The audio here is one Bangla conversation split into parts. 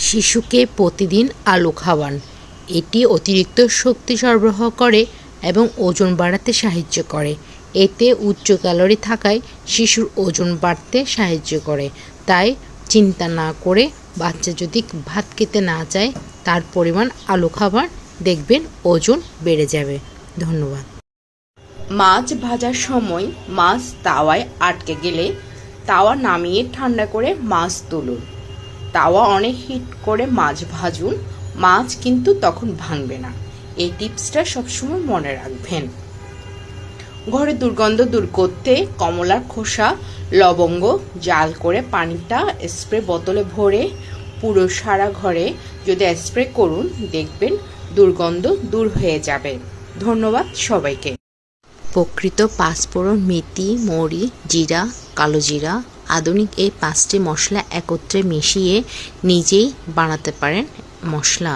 শিশুকে প্রতিদিন আলু খাওয়ান। এটি অতিরিক্ত শক্তি সরবরাহ করে এবং ওজন বাড়াতে সাহায্য করে। এতে উচ্চ ক্যালোরি থাকায় শিশুর ওজন বাড়তে সাহায্য করে। তাই চিন্তা না করে বাচ্চা যদি ভাত খেতে না চায়, তার পরিমাণ আলু খাবার, দেখবেন ওজন বেড়ে যাবে। ধন্যবাদ। মাছ ভাজার সময় মাছ তাওয়ায় আটকে গেলে তাওয়া নামিয়ে ঠান্ডা করে মাছ তুলুন। তাওয়া অনেক হিট করে মাছ ভাজুন, মাছ কিন্তু তখন ভাঙবে না। এই টিপসটা সবসময় মনে রাখবেন। ঘরে দুর্গন্ধ দূর করতে কমলার খোসা, লবঙ্গ জাল করে পানিটা স্প্রে বোতলে ভরে পুরো সারা ঘরে যদি স্প্রে করুন, দেখবেন দুর্গন্ধ দূর হয়ে যাবে। ধন্যবাদ সবাইকে। প্রকৃত পাঁচফোড়ন, মেথি, মৌরি, জিরা, কালো জিরা, আধুনিক এই 5টি মশলা একত্রে মিশিয়ে নিজেই বানাতে পারেন মশলা।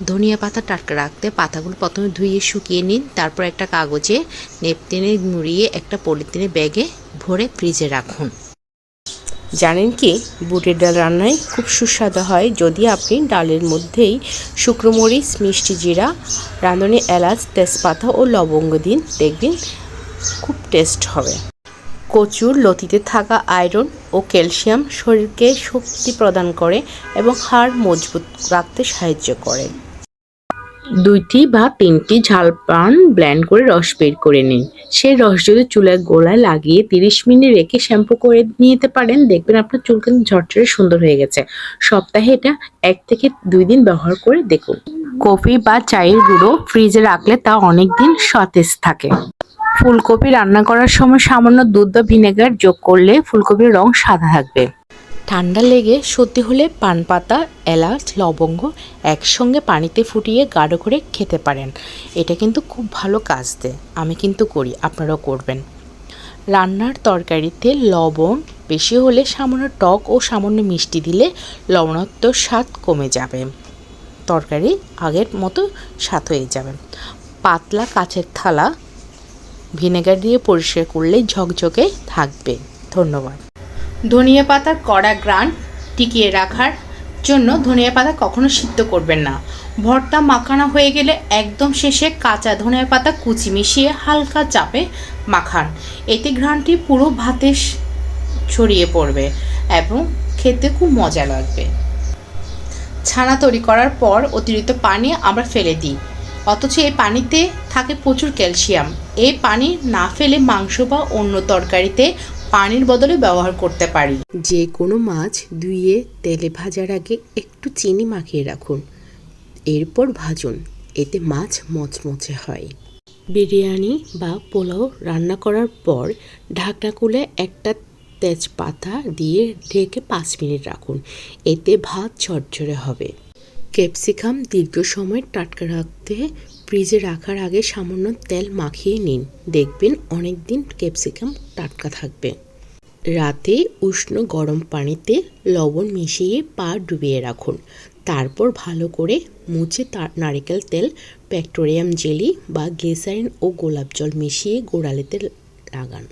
ধনিয়া পাতা টাটকা রাখতে পাতাগুলো প্রথমে ধুয়ে শুকিয়ে নিন, তারপর একটা কাগজে নেপথিনে মুড়িয়ে একটা পলিথিনের ব্যাগে ভরে ফ্রিজে রাখুন। জানেন কি, বুটের ডাল রান্নায় খুব সুস্বাদু হয় যদি আপনি ডালের মধ্যেই শুকনো মরিচ, মিষ্টি জিরা, রাঁধুনি এলাচ, তেজপাতা ও লবঙ্গ দিন, দেখবেন খুব টেস্ট হবে। কচুর লতিতে থাকা আয়রন ও ক্যালসিয়াম শরীরকে শক্তি প্রদান করে এবং হাড় মজবুত রাখতে সাহায্য করে। 2টি বা 3টি ঝাল পান ব্লেন্ড করে রস বের করে নিন। সেই রস যদি চুলের গোড়ায় লাগিয়ে 30 মিনিট রেখে শ্যাম্পু করে নিতে পারেন, দেখবেন আপনার চুল কিন্তু ঝরঝরে সুন্দর হয়ে গেছে। সপ্তাহে এটা 1 থেকে 2 দিন ব্যবহার করে দেখুন। কফি বা চায়ের গুঁড়ো ফ্রিজে রাখলে তা অনেক দিন সতেজ থাকে। ফুলকপি রান্না করার সময় সামান্য দুধ বা ভিনেগার যোগ করলে ফুলকপির রং সাদা থাকবে। ঠান্ডা লেগে সর্দি হলে পান পাতা, এলাচ, লবঙ্গ একসঙ্গে পানিতে ফুটিয়ে গাঢ় করে খেতে পারেন। এটা কিন্তু খুব ভালো কাজ দেয়। আমি কিন্তু করি, আপনারাও করবেন। রান্নার তরকারিতে লবণ বেশি হলে সামান্য টক ও সামান্য মিষ্টি দিলে লবণাক্ত স্বাদ কমে যাবে, তরকারি আগের মতো স্বাদ হয়ে যাবে। পাতলা কাচের থালা ভিনেগার দিয়ে পরিষ্কার করলে ঝকঝকে থাকবে। ধন্যবাদ। ধনিয়া পাতার কড়া গ্রান টিকিয়ে রাখার জন্য ধনিয়া পাতা কখনো সিদ্ধ করবেন না। ভর্তা মাখানো হয়ে গেলে একদম শেষে কাঁচা ধনিয়া পাতা কুচি মিশিয়ে হালকা চাপে মাখান। এতে ঘ্রাণটি পুরো ভাতে ছড়িয়ে পড়বে এবং খেতে খুব মজা লাগবে। ছানা তৈরি করার পর অতিরিক্ত পানি আমরা ফেলে দিই, অথচ এই পানিতে থাকে প্রচুর ক্যালসিয়াম। এই পানি না ফেলে মাংস বা অন্য তরকারিতে পানির বদলে ব্যবহার করতে পারি। যে কোনো মাছ ধুয়ে তেলে ভাজার আগে একটু চিনি মাখিয়ে রাখুন, এরপর ভাজুন, এতে মাছ মচমচে হয়। বিরিয়ানি বা পোলাও রান্না করার পর ঢাকনা খুলে একটা তেজপাতা দিয়ে ঢেকে 5 মিনিট রাখুন, এতে ভাত ঝরঝরে হবে। ক্যাপসিকাম দীর্ঘ সময় টাটকা রাখতে ফ্রিজে রাখার আগে সামান্য তেল মাখিয়ে নিন, দেখবেন অনেক দিন ক্যাপসিকাম টাটকা থাকবে। রাতে উষ্ণ গরম পানিতে লবণ মিশিয়ে পা ডুবিয়ে রাখুন, তারপর ভালো করে মুছে নারকেল তেল, পেট্রোলিয়াম জেলি বা গ্লিসারিন ও গোলাপ জল মিশিয়ে গোড়ালিতে লাগান।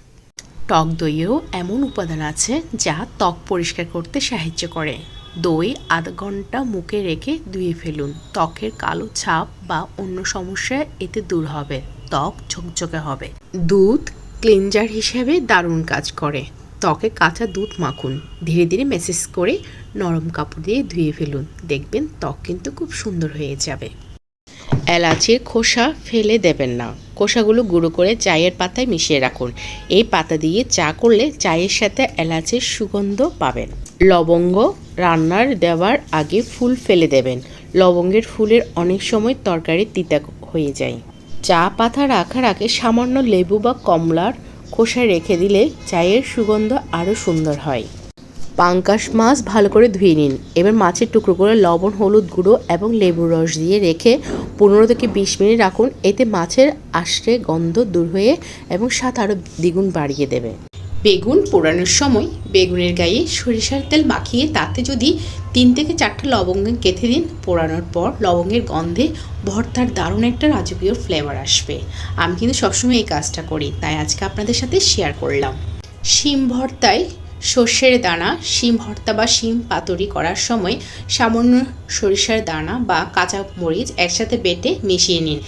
টক দইয়েও এমন উপাদান আছে যা ত্বক পরিষ্কার করতে সাহায্য করে। দই আধা ঘন্টা মুখে রেখে ধুয়ে ফেলুন, ত্বকের কালো ছাপ বা অন্য সমস্যা এতে দূর হবে, ত্বক ঝকঝকে হবে। দুধ ক্লিনজার হিসেবে দারুণ কাজ করে। ত্বকে কাঁচা দুধ মাখুন, ধীরে ধীরে ম্যাসেজ করে নরম কাপড় দিয়ে ধুয়ে ফেলুন, দেখবেন ত্বক কিন্তু খুব সুন্দর হয়ে যাবে। এলাচের খোসা ফেলে দেবেন না, খোসাগুলো গুঁড়ো করে চায়ের পাতায় মিশিয়ে রাখুন। এই পাতা দিয়ে চা করলে চায়ের সাথে এলাচের সুগন্ধ পাবেন। লবঙ্গ রান্নার দেওয়ার আগে ফুল ফেলে দেবেন, লবঙ্গের ফুলের অনেক সময় তরকারি তিতা হয়ে যায়। চা পাতা রাখার আগে সামান্য লেবু বা কমলার খোসা রেখে দিলে চায়ের সুগন্ধ আরও সুন্দর হয়। পাঙ্গাস মাছ ভালো করে ধুয়ে নিন, এবার মাছের টুকরো করে লবণ, হলুদ গুঁড়ো এবং লেবুর রস দিয়ে রেখে 15 থেকে 20 মিনিট রাখুন, এতে মাছের আষ্টে গন্ধ দূর হয়ে এবং স্বাদ আরও দ্বিগুণ বাড়িয়ে দেবে। বেগুন পোড়ানোর সময় বেগুনের গায়ে সরিষার তেল মাখিয়ে তাতে যদি 3 থেকে 4টা লবঙ্গ গেঁথে দিন, পোড়ানোর পর লবঙ্গের গন্ধে ভর্তার দারুণ একটা রাজকীয় ফ্লেভার আসবে। আমি কিন্তু সবসময় এই কাজটা করি, তাই আজকে আপনাদের সাথে শেয়ার করলাম। শিম ভর্তায় সর্ষের দানা শিম ভর্তা বা শিম পাতুরি করার সময় সামান্য সরিষার দানা বা কাঁচা মরিচ একসাথে বেটে মিশিয়ে নিন।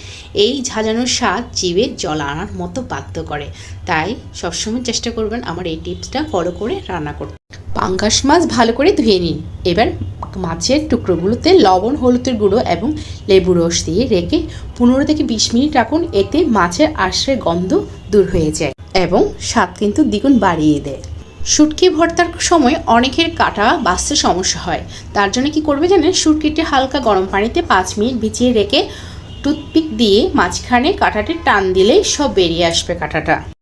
এই ঝাঁঝানোর স্বাদ জিভে জল আনার মতো বাধ্য করে, তাই সবসময় চেষ্টা করবেন আমার এই টিপসটা ফলো করে রান্না করতে। পাঙ্গাস মাছ ভালো করে ধুয়ে নিন। এবার মাছের টুকরোগুলোতে লবণ, হলুদের গুঁড়ো এবং লেবু রস দিয়ে রেখে 15 থেকে 20 মিনিট রাখুন। এতে মাছের আঁশড়ে গন্ধ দূর হয়ে যায় এবং স্বাদ কিন্তু দ্বিগুণ বাড়িয়ে দেয়। শুটকি ভর্তার সময় অনেকের কাটা বাছতে সমস্যা হয়, তার জন্য কি করবে জানেন? শুটকিটি হালকা গরম পানিতে 5 মিনিট ভিজিয়ে রেখে টুথপিক দিয়ে মাঝখানে কাঁটাটি টান দিলেই সব বেরিয়ে আসবে কাঁটাটা।